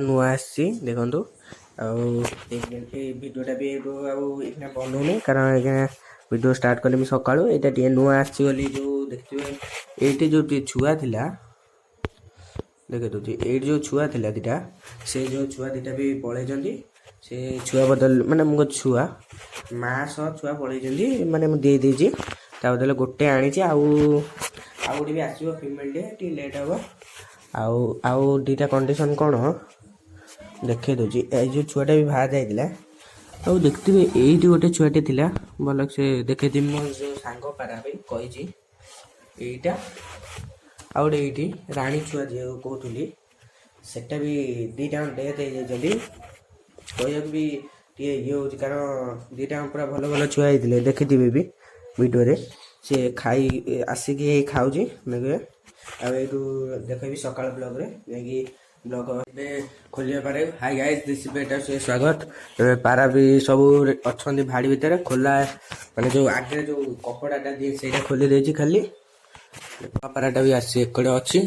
ନୂଆ ଆସିଛି ଦେଖନ୍ତୁ। ଆଉ ଏ ଭିଡ଼ିଓଟା ବି ଆଉ ଏଇନା ବନଉନି କାରଣ ଏଇନା ଭିଡ଼ିଓ ଷ୍ଟାର୍ଟ କଲି ମୁଁ ସକାଳୁ। ଏଇଟା ଟିକେ ନୂଆ ଆସିଛି ବୋଲି ଯେଉଁ ଦେଖିଥିବେ ଏଇଠି ଯେଉଁ ଟିକେ ଛୁଆ ଥିଲା ଦେଖି ଦେଉଛି। ଏଇଠି ଯେଉଁ ଛୁଆ ଥିଲା ଦୁଇଟା, ସେ ଯେଉଁ ଛୁଆ ଦୁଇଟା ବି ପଳେଇଛନ୍ତି। ସେ ଛୁଆ ବଦଳ ମାନେ ମୋ ଛୁଆ ମାଆ ସହ ଛୁଆ ପଳେଇଛନ୍ତି, ମାନେ ମୁଁ ଦେଇଦେଇଛି। ତା ବଦଳରେ ଗୋଟେ ଆଣିଛି, ଆଉ ଗୋଟେ ବି ଆସିବ ଫିମେଲ୍ଟେ, ଟିକେ ଲେଟ୍ ହେବ। ଆଉ ଦୁଇଟା କଣ୍ଡିସନ୍ କ'ଣ ଦେଖେଇ ଦେଉଛି। ଏଇ ଯେଉଁ ଛୁଆଟା ବି ବାହାର ଯାଇଥିଲା, ଆଉ ଦେଖିଥିବେ ଏଇଠି ଗୋଟେ ଛୁଆଟେ ଥିଲା, ଭଲ ସେ ଦେଖେଇଥିବି। ମୋ ଯେଉଁ ସାଙ୍ଗ ପାରା ପାଇଁ କହିଛି ଏଇଟା, ଆଉ ଗୋଟେ ଏଇଠି ରାଣୀ ଛୁଆ ଯେଉଁ କହୁଥିଲି ସେଟା ବି ଦୁଇଟା ଡେଥ୍ ହେଇଯାଇଛନ୍ତି। କହିବାକୁ ବି ଟିକେ ଇଏ ହେଉଛି କାରଣ ଦୁଇଟା ପୁରା ଭଲ ଭଲ ଛୁଆ ହେଇଥିଲେ, ଦେଖିଥିବେ ବି ଭିଡ଼ିଓରେ। ସେ ଆସିକି ଖାଉଛି ଦେଖିବେ। ଆଉ ଏଇଠୁ ଦେଖେଇବି ସକାଳ ବ୍ଲଗ୍ରେ ଯାଇକି ବ୍ଲଗ୍ ଏବେ ଖୋଲିବା ପାରେ। ହାଇ ଗାଇସ୍, ଦିସ୍ ଇଜ୍ ବେଟା ସେ ସ୍ୱାଗତ। ଏବେ ପାରା ବି ସବୁ ଅଛନ୍ତି ଭାଡ଼ି ଭିତରେ, ଖୋଲା ମାନେ ଯେଉଁ ଆଗରେ ଯେଉଁ କପଡ଼ାଟା ଦିଏ ସେଇଟା ଖୋଲି ଦେଇଛି ଖାଲି। ପାରାଟା ବି ଆସିଛି ଏକଡ଼େ ଅଛି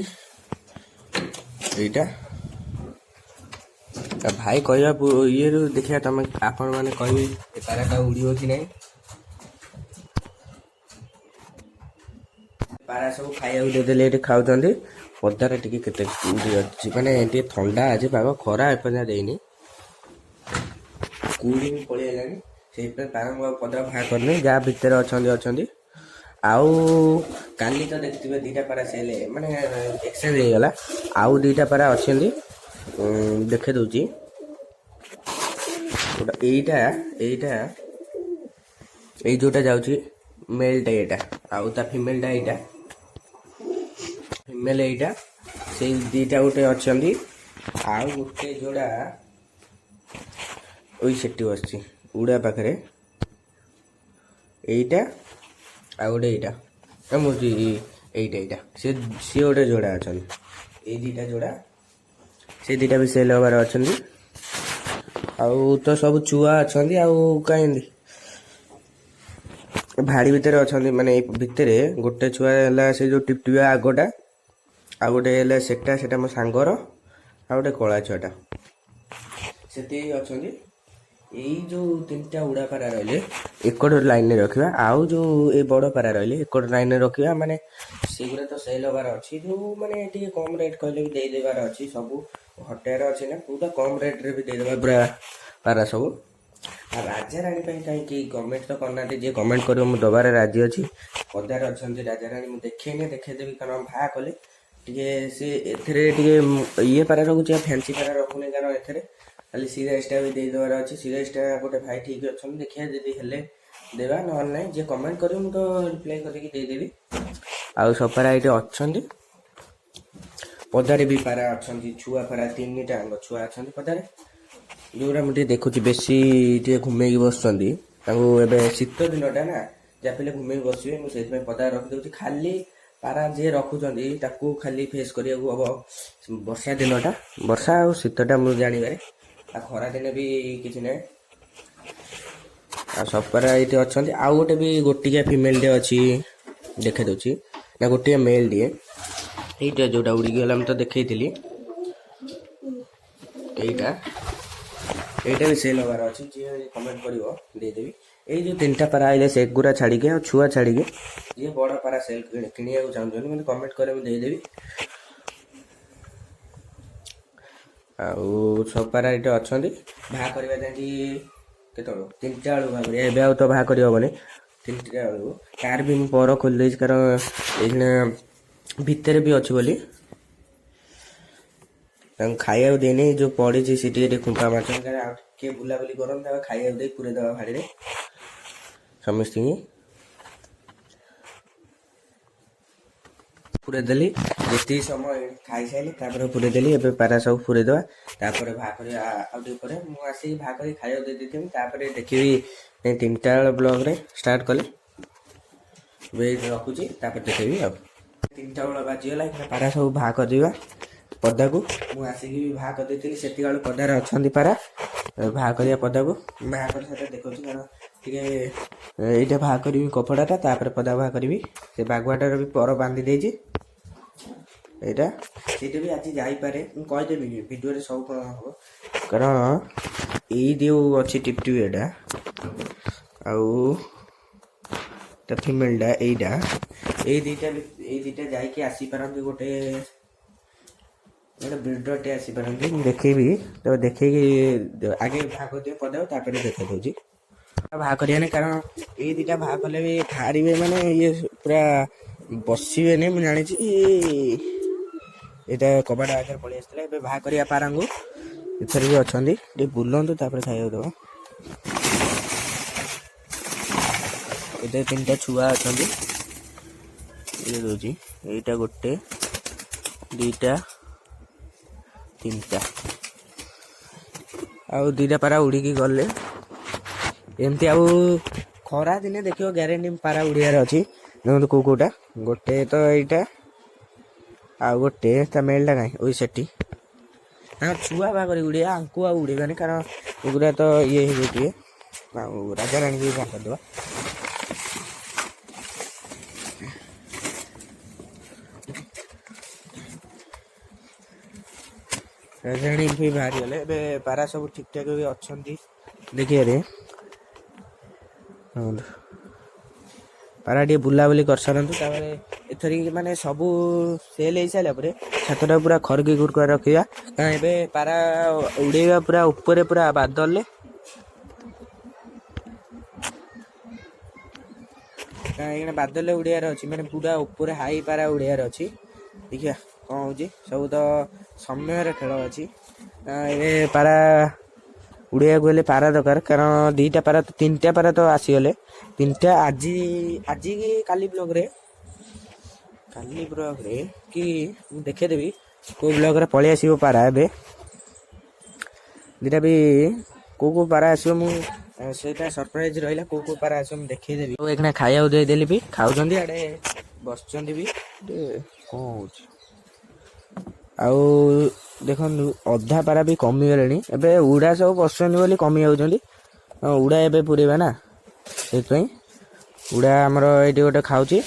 ଏଇଟା। ଭାଇ କହିବା ଇଏରୁ ଦେଖିବା ଆପଣମାନେ କହିବେ ଏ ପାରାଟା ଉଡ଼ିବ କି ନାହିଁ। ପାରା ସବୁ ଖାଇବାକୁ ଦେଇଦେଲେ ଏଠି ଖାଉଛନ୍ତି। ପଦାରେ ଟିକେ କେତେ କୁହୁଡ଼ି ଅଛି, ମାନେ ଟିକେ ଥଣ୍ଡା ଅଛି ପାଗ, ଖରା ଏପର୍ଯ୍ୟନ୍ତ ଦେଇନି, କୁହୁଡ଼ି ବି ପଳେଇ ଆଇଲାଣି। ସେଇଥିପାଇଁ ପାରାଙ୍କୁ ଆଉ ପଦାକୁ ବାହାର କରିନି, ଯାହା ଭିତରେ ଅଛନ୍ତି। ଆଉ କାଲି ତ ଦେଖିଥିବେ ଦୁଇଟା ପାରା ସେଲ୍ ମାନେ ଏକ୍ସଚେଞ୍ଜ ହେଇଗଲା। ଆଉ ଦୁଇଟା ପାରା ଅଛନ୍ତି, ଦେଖେଇ ଦେଉଛି। ଏଇଟା ଏଇ ଯେଉଁଟା ଯାଉଛି ମେଲ୍ଟା ଏଇଟା, ଆଉ ତା ଫିମେଲ୍ଟା ଏଇଟା। ଫିମେଲ୍ ଏଇଟା, ସେଇ ଦୁଇଟା ଗୋଟେ ଅଛନ୍ତି। ଆଉ ଗୋଟେ ଯୋଡ଼ା ওই ସେଠି ବସିଛି ଉଡ଼ା ପାଖରେ, ଏଇଟା ଆଉ ଗୋଟେ ଏଇଟା ଏଇଟା ସିଏ ଗୋଟେ ଯୋଡ଼ା ଅଛନ୍ତି। ଏଇ ଦୁଇଟା ଯୋଡ଼ା, ସେ ଦୁଇଟା ବି ସେଲ୍ ହେବାର ଅଛନ୍ତି। ଆଉ ତ ସବୁ ଛୁଆ ଅଛନ୍ତି, ଆଉ କାହିଁକି ଭାଡ଼ି ଭିତରେ ଅଛନ୍ତି। ମାନେ ଏଇ ଭିତରେ ଗୋଟେ ଛୁଆ ହେଲା ସେ ଯେଉଁ ଟିପଟିପା ଆଗଟା, ଆଉ ଗୋଟେ ହେଲା ସେଟା ମୋ ସାଙ୍ଗର, ଆଉ ଗୋଟେ କଳା ଛୁଆଟା, ସେତିକି ଅଛନ୍ତି। ଏଇ ଯେଉଁ ତିନିଟା ଉଡ଼ା ପାରା ରହିଲେ ଏକଡ଼ ଲାଇନ୍ରେ ରଖିବା, ଆଉ ଯେଉଁ ଏଇ ବଡ଼ ପାରା ରହିଲେ ଏକଡ଼ ଲାଇନ୍ରେ ରଖିବା। ମାନେ ସେଗୁଡ଼ା ତ ସେଲ୍ ହେବାର ଅଛି, ଯେଉଁ ମାନେ ଟିକେ କମ୍ ରେଟ୍ କହିଲେ ବି ଦେଇଦେବାର ଅଛି। ସବୁ ହଟାଇବାର ଅଛି ନା, ପୁରା କମ୍ ରେଟ୍ରେ ବି ଦେଇଦେବା ପୁରା ପାରା ସବୁ। ଆଉ ରାଜାରାଣୀ ପାଇଁ କାହିଁକି ଗଭର୍ଣ୍ଣମେଣ୍ଟ ତ କରିନାହାନ୍ତି, ଯିଏ କମେଣ୍ଟ କରିବ ମୁଁ ଦେବାରେ ରାଜି ଅଛି। ପଦାରେ ଅଛନ୍ତି ରାଜାରାଣୀ, ମୁଁ ଦେଖେଇଦେବି କାରଣ ବାହା କଲେ ଟିକେ ସେ ଏଥିରେ ଟିକେ ଇଏ ପାରା ରଖୁଛି, ଆଉ ଫ୍ୟାନ୍ସି ପାରା ରଖୁନି। କାରଣ ଏଥିରେ ଖାଲି ସିରାଇଜ୍ଟା ବି ଦେଇଦେବାର ଅଛି। ସିରାଇଜ୍ଟା ଗୋଟେ ଭାଇ ଠିକ୍ ଅଛନ୍ତି, ଦେଖିବା ଯଦି ହେଲେ ଦେବା, ନହେଲେ ନାହିଁ। ଯିଏ କମେଣ୍ଟ କରିବ ମୁଁ ତ ରିପ୍ଲାଏ କରିକି ଦେଇଦେବି। ଆଉ ସବୁ ପାରା ଏଇଠି ଅଛନ୍ତି, ପଦାରେ ବି ପାରା ଅଛନ୍ତି। ଛୁଆ ପାରା ତିନିଟା ଛୁଆ ଅଛନ୍ତି ପଦାରେ, ଯେଉଁଟା ମୁଁ ଟିକେ ଦେଖୁଛି ବେଶୀ ଟିକେ ଘୁମେଇକି ବସୁଛନ୍ତି। ତାଙ୍କୁ ଏବେ ଶୀତ ଦିନଟା ନା, ଯାହା ପିଲେ ଘୁମେଇକି ବସିବେ, ମୁଁ ସେଇଥିପାଇଁ ପଦାରେ ରଖିଦେଉଛି। ଖାଲି ପାରା ଯିଏ ରଖୁଛନ୍ତି ତାକୁ ଖାଲି ଫେସ୍ କରିବାକୁ ହେବ ବର୍ଷା ଦିନଟା, ବର୍ଷା ଆଉ ଶୀତଟା ମୁଁ ଜାଣିବାରେ। ଆଉ ଖରା ଦିନେ ବି କିଛି ନାହିଁ। ଆଉ ସବୁ ପାରା ଏଇଠି ଅଛନ୍ତି। ଆଉ ଗୋଟେ ବି ଗୋଟିକିଆ ଫିମେଲ୍ଟେ ଅଛି, ଦେଖେଇ ଦେଉଛି ନା, ଗୋଟିଏ ମେଲ୍ଟିଏ। ଏଇଟା ଯେଉଁଟା ଉଡ଼ିକି ଗଲା ମୁଁ ତ ଦେଖେଇଥିଲି, ଏଇଟା ବି ସେଲ୍ ହେବାର ଅଛି। ଯିଏ କମେଣ୍ଟ କରିବ ଦେଇଦେବି। ଏଇ ଯେଉଁ ତିନିଟା ପାରା ଆଇଲେ ସେଗୁଡ଼ା ଛାଡ଼ିକି, ଆଉ ଛୁଆ ଛାଡ଼ିକି, ଯିଏ ବଡ଼ ପାରା ସେଲ୍ କିଣିବାକୁ ଚାହୁଁଛନ୍ତି ମୋତେ କମେଣ୍ଟ କରେ, ମୁଁ ଦେଇଦେବି। ଆଉ ସବୁ ପାରା ଏଇଠି ଅଛନ୍ତି। ବାହା କରିବା ଯାଇକି କେତେବେଳୁ 3ଟା ବେଳକୁ ବାହା କରିବା, ଏବେ ଆଉ ତ ବାହା କରି ହେବନି। 3ଟା ବେଳକୁ ତାର ବି ମୁଁ ପର ଖୋଲି ଦେଇଛି, କାରଣ ଏଇଖିଣା ଭିତରେ ବି ଅଛି ବୋଲି। ତାଙ୍କୁ ଖାଇବାକୁ ଦେଇନି, ଯେଉଁ ପଡ଼ିଛି ସେ ଟିକେ ଖୁମ୍ପା ମାରୁଛନ୍ତି। କାରଣ ଆଉ ଟିକେ ବୁଲାବୁଲି କରନ୍ତି, ତାପରେ ଖାଇବାକୁ ଦେଇ ପୁରେଇ ଦେବା ଭାଡ଼ିରେ ସମସ୍ତଙ୍କୁ। ପୁରେଇ ଦେଲି ଯେତିକି ସମୟ ଖାଇସାରିଲି, ତାପରେ ପୁରେଇ ଦେଲି। ଏବେ ପାରା ସବୁ ପୁରେଇ ଦେବା, ତାପରେ ବାହା କରିବା। ଆଉ ଟିକେ ପରେ ମୁଁ ଆସିକି ବାହା କରି ଖାଇବାକୁ ଦେଇଦେଇଥିବି, ତାପରେ ଦେଖିବି 3ଟା ବେଳ ବ୍ଲଗ୍ରେ ଷ୍ଟାର୍ଟ କଲେ। ଏବେ ଏଇଠି ରଖୁଛି, ତାପରେ ଦେଖେଇବି। ଆଉ 3ଟା ବେଳ ବାଜିଗଲା, ପାରା ସବୁ ବାହା କରିଦେବା ପଦାକୁ। ମୁଁ ଆସିକି ବି ବାହା କରିଦେଇଥିଲି, ସେତିକି ବେଳୁ ପଦାରେ ଅଛନ୍ତି ପାରା। ବାହା କରିବା ପଦାକୁ, ବାହା କରି ସେଟା ଦେଖାଉଛି। କାରଣ ଟିକେ ଏଇଟା ବାହା କରିବି କପଡ଼ାଟା, ତାପରେ ପଦା ବାହା କରିବି। ସେ ବାଗୁଆଟାର ବି ପର ବାନ୍ଧି ଦେଇଛି। ଏଇଟା ସେଇଟା ବି ଆଜି ଯାଇପାରେ, ମୁଁ କହିଦେବି ଭିଡ଼ିଓରେ ସବୁ କ'ଣ ହେବ, କାରଣ ଏଇ ଯେଉଁ ଅଛି ଟିପ୍ଟିପ୍ ଏଇଟା ଆଉ ତା ଫିମେଲ୍ଟା ଏଇଟା ଏଇ ଦୁଇଟା ଯାଇକି ଆସିପାରନ୍ତି, ଗୋଟେ ବ୍ରିଡର୍ଟେ ଆସିପାରନ୍ତି। ମୁଁ ଦେଖେଇବି ତ, ଦେଖେଇକି ଆଗେ ବାହା କରିଦେବେ ପଦାକୁ, ତାପରେ ଦେଖେଇ ଦେଉଛି। ବାହା କରିବାନି, କାରଣ ଏଇ ଦୁଇଟା ବାହା କଲେ ବି ହାରିବେ, ମାନେ ଇଏ ପୁରା ବସିବେନି। ମୁଁ ଜାଣିଛି ଏଇଟା କବାଟ ଆଗରେ ପଳେଇ ଆସିଥିଲା। ଏବେ ବାହା କରିବା ପାରାଙ୍କୁ ଏଥର ବି ଅଛନ୍ତି, ଟିକେ ବୁଲନ୍ତୁ ତାପରେ ଖାଇବାକୁ ଦେବ। ଏତେ 3ଟା ଛୁଆ ଅଛନ୍ତି, ଇଏ ଦେଉଛି। ଏଇଟା 1 2 3ଟା, ଆଉ 2ଟା ପାରା ଉଡ଼ିକି ଗଲେ। ଏମିତି ଆଉ ଖରା ଦିନେ ଦେଖିବ ଗ୍ୟାରେଣ୍ଟି ପାରା ଉଡ଼ିବାର ଅଛି। ଦେଖନ୍ତୁ କୋଉଟା, ଗୋଟେ ତ ଏଇଟା, ଆଉ ଗୋଟେ ତା ମେଲ୍ଟା କାହିଁ ଓଇ ସେଠି। ତାଙ୍କ ଛୁଆ ବାହା କରି ଉଡ଼ିବା, ଆଙ୍କୁ ଆଉ ଉଡ଼ିବାନି, କାରଣ ଏଗୁଡ଼ା ତ ଇଏ ହେଇଯାଇଥିବେ। ଆଉ ରାଜାରାଣୀକି ବି ବାହା କରିଦେବା। ରାଜାରାଣୀ ବି ବାହାରିଗଲେ। ଏବେ ପାରା ସବୁ ଠିକ୍ ଠାକ୍ ବି ଅଛନ୍ତି ଦେଖିବାରେ। ପାରା ଟିକେ ବୁଲାବୁଲି କରିସାରନ୍ତୁ, ତାପରେ ଏଥରିକି ମାନେ ସବୁ ସେଲ୍ ହେଇସାରିଲା ପରେ ଛାତଟା ପୁରା ଖରକି ଖୁରୁକା ରଖିବା, କାରଣ ଏବେ ପାରା ଉଡ଼େଇବା ପୁରା ଉପରେ, ପୁରା ବାଦଲରେ। ଏଇନା ବାଦଲରେ ଉଡ଼ିବାର ଅଛି, ମାନେ ପୁରା ଉପରେ ହାଇ ପାରା ଉଡ଼ିବାର ଅଛି। ଦେଖିବା କ'ଣ ହେଉଛି, ସବୁ ତ ସମୟର ଖେଳ ଅଛି। ଏବେ ପାରା ଉଡ଼ିବାକୁ ହେଲେ ପାରା ଦରକାର, କାରଣ 2ଟା ପାରା 3ଟା ପାରା ତ ଆସିଗଲେ। 3ଟା ଆଜି କି କାଲି ବ୍ଲଗ୍ରେ କି ମୁଁ ଦେଖେଇଦେବି କେଉଁ ବ୍ଲଗ୍ରେ ପଳେଇ ଆସିବ ପାରା। ଏବେ 2ଟା ବି କେଉଁ ପାରା ଆସିବ, ମୁଁ ସେଇଟା ସରପ୍ରାଇଜ୍ ରହିଲା। କେଉଁ ପାରା ଆସିବ ମୁଁ ଦେଖେଇଦେବି। ଆଉ ଏখানে ଖାଇବାକୁ ଦେଇଦେଲି ବି, ଖାଉଛନ୍ତି, ଆଡ଼େ ବସୁଛନ୍ତି ବି। କ'ଣ ହେଉଛି ଆଉ ଦେଖନ୍ତୁ, ଅଧା ପାରା ବି କମିଗଲେଣି। ଏବେ ଉଡ଼ା ସବୁ ବସୁଛନ୍ତି ବୋଲି କମି ଯାଉଛନ୍ତି। ଉଡ଼ା ଏବେ ପୁରେଇବା ନା, ସେଇଥିପାଇଁ ଉଡ଼ା ଆମର ଏଇଠି ଗୋଟେ ଖାଉଛି।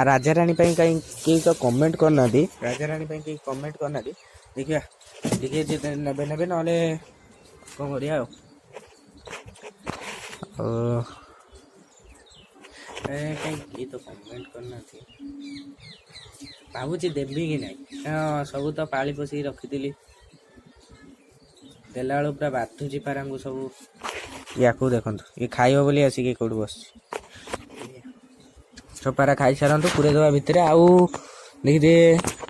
ରାଜାରାଣୀ ପାଇଁ କାହିଁ କେହି ତ କମେଣ୍ଟ କରିନାହାନ୍ତି। ଦେଖିବା ଟିକେ ଯଦି ନେବେ ନହେଲେ କ'ଣ କରିବା ଆଉ। କାହିଁ କେହି ତ କମେଣ୍ଟ କରିନାହାନ୍ତି, ଭାବୁଛି ଦେବି କି ନାହିଁ। ସବୁ ତ ପାଳି ପୋଷିକି ରଖିଥିଲି, ଦେଲାବେଳକୁ ପୁରା ବାଧୁଛି ପାରାଙ୍କୁ ସବୁ। ୟାକୁ ଦେଖନ୍ତୁ, ଇଏ ଖାଇବ ବୋଲି ଆସିକି କେଉଁଠି ବସିଛି। ସବୁ ପାରା ଖାଇସାରନ୍ତୁ, ପୁରେଇ ଦେବା ଭିତରେ। ଆଉ ଦେଖିଥିବେ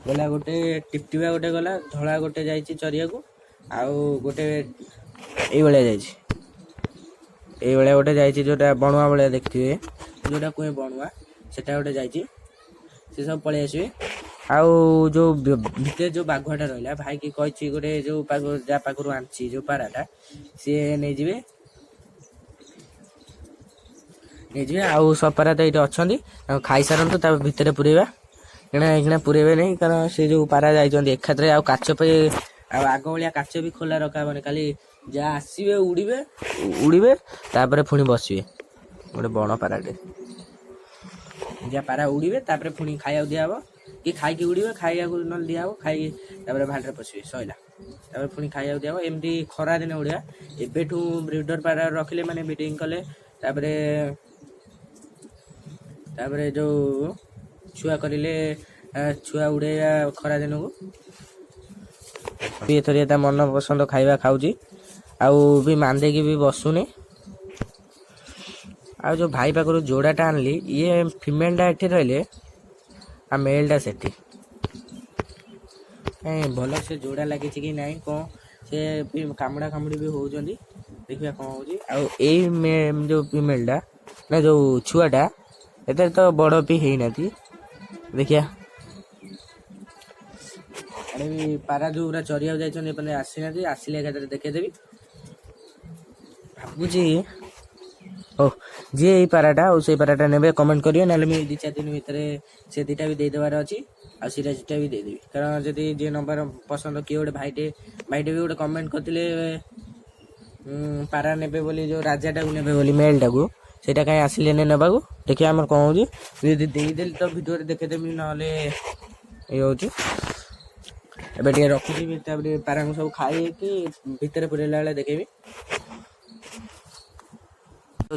ଗଲା ଗୋଟେ ଟିପଟିପା, ଗୋଟେ ଗଲା ଧଳା, ଗୋଟେ ଯାଇଛି ଚରିବାକୁ, ଆଉ ଗୋଟେ ଏଇଭଳିଆ ଯାଇଛି। ଏଇଭଳିଆ ଗୋଟେ ଯାଇଛି, ଯେଉଁଟା ବଣୁଆ ଭଳିଆ ଦେଖିଥିବେ, ଯେଉଁଟା କୁହେ ବଣୁଆ, ସେଟା ଗୋଟେ ଯାଇଛି। ସେ ସବୁ ପଳେଇ ଆସିବେ। ଆଉ ଯେଉଁ ଭିତରେ ଯେଉଁ ବାଘୁଆଟା ରହିଲା, ଭାଇକି କହିଛି ଗୋଟେ ଯେଉଁ ଯାହା ପାଖରୁ ଆଣିଛି ଯେଉଁ ପାରାଟା, ସିଏ ନେଇଯିବେ। ଆଉ ସବୁ ପାରା ତ ଏଇଠି ଅଛନ୍ତି, ଆଉ ଖାଇସାରନ୍ତୁ, ତା ଭିତରେ ପୁରେଇବା। ଏଇଖିଣା ପୁରେଇବେ ନାହିଁ, କାରଣ ସେ ଯେଉଁ ପାରା ଯାଇଛନ୍ତି ଏକାଥରେ। ଆଉ କାଚ ପାଇଁ ଆଉ ଆଗ ଭଳିଆ କାଚ ବି ଖୋଲା ରଖାହେବନି, ଖାଲି ଯାହା ଆସିବେ ଉଡ଼ିବେ, ତାପରେ ପୁଣି ବସିବେ। ଗୋଟେ ବଣ ପାରାଟେ, ଯାହା ପାରା ଉଡ଼ିବେ, ତାପରେ ପୁଣି ଖାଇବାକୁ ଦିଆହେବ, କି ଖାଇକି ଉଡ଼ିବେ, ଖାଇବାକୁ ନହେଲେ ଦିଆହେବ, ଖାଇକି ତାପରେ ଭାଣ୍ଡରେ ପଶିବେ, ସଇଲା। ତାପରେ ପୁଣି ଖାଇବାକୁ ଦିଆହେବ। ଏମିତି ଖରା ଦିନେ ଉଡ଼ିବା। ଏବେଠୁ ବ୍ରିଡର ପାରା ରଖିଲେ, ମାନେ ବ୍ରିଡ଼ିଂ କଲେ, ତାପରେ ଯେଉଁ ଛୁଆ କରିଲେ, ଛୁଆ ଉଡ଼େଇବା ଖରା ଦିନକୁ। ଏଥର ତା ମନ ପସନ୍ଦ ଖାଇବା ଖାଉଛି, ଆଉ ବି ମାନ୍ଦେକି ବି ବସୁନି। ଆଉ ଯେଉଁ ଭାଇ ପାଖରୁ ଯୋଡ଼ାଟା ଆଣିଲି, ଇଏ ଫିମେଲଟା ଏଠି ରହିଲେ, ଆଉ ମେଲ୍ଟା ସେଠି। ଭଲ ସେ ଯୋଡ଼ା ଲାଗିଛି କି ନାହିଁ, କ'ଣ ସେ ବି କାମୁଡ଼ା କାମୁଡ଼ି ବି ହେଉଛନ୍ତି। ଦେଖିବା କ'ଣ ହେଉଛି। ଆଉ ଏଇ ଯେଉଁ ଫିମେଲଟା, ନା ଯେଉଁ ଛୁଆଟା, ଏଥିରେ ତ ବଡ଼ ବି ହେଇନାହାନ୍ତି। ଦେଖିବା ଆଡ଼େ ବି ପାରା ଯେଉଁଗୁଡ଼ା ଚରିବାକୁ ଯାଇଛନ୍ତି, ଏପର୍ଯ୍ୟନ୍ତ ଆସିନାହାନ୍ତି। ଆସିଲେ ଏକାଥରେ ଦେଖେଇଦେବି ଭାବୁଛି। ହଉ, ଯିଏ ଏଇ ପାରାଟା ଆଉ ସେଇ ପାରାଟା ନେବେ କମେଣ୍ଟ କରିବେ, ନହେଲେ ମୁଁ 2-4 ଦିନ ଭିତରେ ସେ 2ଟା ବି ଦେଇଦେବାର ଅଛି, ଆଉ ସିରାଜିଟା ବି ଦେଇଦେବି। କାରଣ ଯଦି ଯିଏ ନମ୍ବର ପସନ୍ଦ, କିଏ ଗୋଟେ ଭାଇଟେ ବି ଗୋଟେ କମେଣ୍ଟ କରିଥିଲେ ପାରା ନେବେ ବୋଲି, ଯେଉଁ ରାଜାଟାକୁ ନେବେ ବୋଲି, ମେଲ୍ଟାକୁ, ସେଇଟା କାହିଁ ଆସିଲେନି ନେବାକୁ। ଦେଖିବା ଆମର କ'ଣ ହେଉଛି। ଯଦି ଦେଇଦେଲି ତ ଭିଡ଼ିଓରେ ଦେଖେଇଦେବି, ନହେଲେ ଇଏ ହେଉଛି। ଏବେ ଟିକେ ରଖୁଛି, ତାପରେ ପାରାଙ୍କୁ ସବୁ ଖାଇକି ଭିତରେ ପୁରେଇଲା ବେଳେ ଦେଖେଇବି।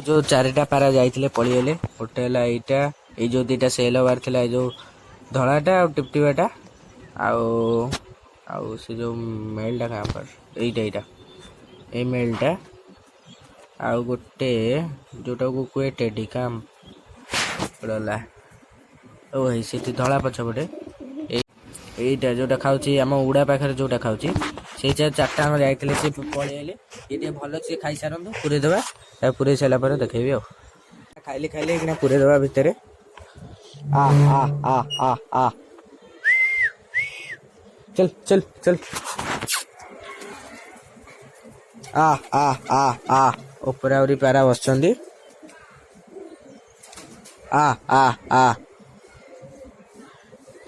ଯୋଉ 4ଟା ପାରା ଯାଇଥିଲେ ପଳେଇଗଲେ। ଗୋଟେ ହେଲା ଏଇଟା, ଏଇ ଯୋଉ 2ଟା ସେଲ୍ ହବାର ଥିଲା, ଏଇ ଯୋଉ ଧଳାଟା ଆଉ ଟିପଟିବାଟା, ଆଉ ସେ ଯୋଉ ମେଲ୍ଟା କାଁ ପାର, ଏଇଟା ଏଇ ମେଲ୍ଟା, ଆଉ ଗୋଟେ ଯୋଉଟାକୁ କୁହେ ଟେଡି କାମ୍ ଗଲା। ଓ ହେଇ ସେଠି ଧଳା ପଛପଟେ ଏଇଟା ଯୋଉଟା ଖାଉଛି ଆମ ଉଡ଼ା ପାଖରେ ଯୋଉଟା ଖାଉଛି, ସେଇ 4ଟା ଆମର ଯାଇଥିଲେ, ସେ ପଳେଇଲେ। ଇଏ ଟିକେ ଭଲ ସେ ଖାଇସାରନ୍ତୁ, ପୁରେଇ ଦେବା। ତାକୁ ପୁରେଇ ସାରିଲା ପରେ ଦେଖେଇବି ଆଉ। ଖାଇଲେ ଏଇକିନା ପୁରେଇ ଦେବା ଭିତରେ। ଚଲ ଉପରେ ଆହୁରି ପାରା ବସିଛନ୍ତି।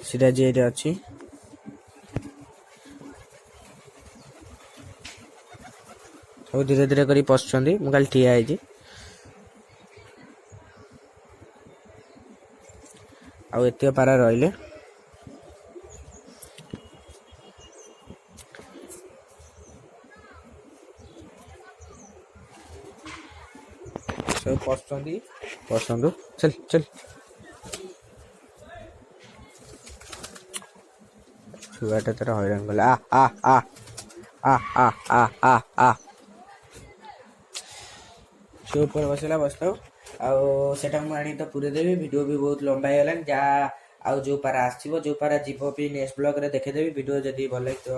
ସିରାଜି ଏଇଟା ଅଛି। ସବୁ ଧୀରେ ଧୀରେ କରି ପଶୁଛନ୍ତି, ମୁଁ ଖାଲି ଠିଆ ହେଇଛି। ଆଉ ଏତିକ ପାରା ରହିଲେ। ସବୁ ପଶୁଛନ୍ତି, ପଶନ୍ତୁ। ଚଲ ଛୁଆଟା ତାର ହଇରାଣ କଲା। ସେ ଉପରେ ବସିଥାଉ। ଆଉ ସେଟା ମୁଁ ଆଣି ତ ପୁରେଇ ଦେବି। ଭିଡ଼ିଓ ବି ବହୁତ ଲମ୍ବା ହେଇଗଲାଣି। ଯାହା ଆଉ ଯୋଉ ପାରା ଆସିବ, ଯୋଉ ପାରା ଯିବ ବି ନେକ୍ସଟ ବ୍ଲଗରେ ଦେଖେଇଦେବି। ଭିଡ଼ିଓ ଯଦି ଭଲ ଲାଗିଥିବ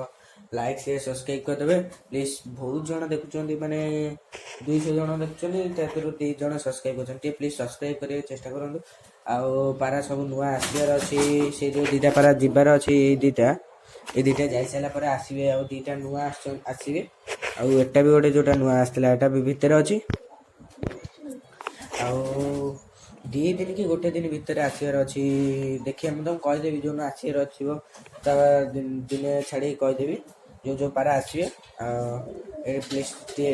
ଲାଇକ୍ ସେୟାର ସବସ୍କ୍ରାଇବ୍ କରିଦେବେ ପ୍ଲିଜ୍। ବହୁତ ଜଣ ଦେଖୁଛନ୍ତି, ମାନେ 200 ଜଣ ଦେଖୁଛନ୍ତି, ତାଥିରୁ 3 ଜଣ ସବସ୍କ୍ରାଇବ୍ କରୁଛନ୍ତି। ଟିକେ ପ୍ଲିଜ୍ ସବସ୍କ୍ରାଇବ୍ କରିବାକୁ ଚେଷ୍ଟା କରନ୍ତୁ। ଆଉ ପାରା ସବୁ ନୂଆ ଆସିବାର ଅଛି। ସେ ଯୋଉ 2ଟା ପାରା ଯିବାର ଅଛି, ଏଇ 2ଟା ଯାଇସାରିଲା ପରେ ଆସିବେ। ଆଉ 2ଟା ନୂଆ ଆସିବେ। ଆଉ ଏଟା ବି ଗୋଟେ ଯୋଉଟା ନୂଆ ଆସିଥିଲା, ଏଟା ବି ଭିତରେ ଅଛି। ଆଉ 2 ଦିନ କି ଗୋଟେ ଦିନ ଭିତରେ ଆସିବାର ଅଛି। ଦେଖିବା, ମୁଁ ତମକୁ କହିଦେବି ଯୋଉଦିନ ଆସିବାର ଅଛିବ, ତା ଦିନେ ଛାଡ଼ିକି କହିଦେବି ଯୋଉ ପାରା ଆସିବେ। ପ୍ଲିଜ୍ ଟିକେ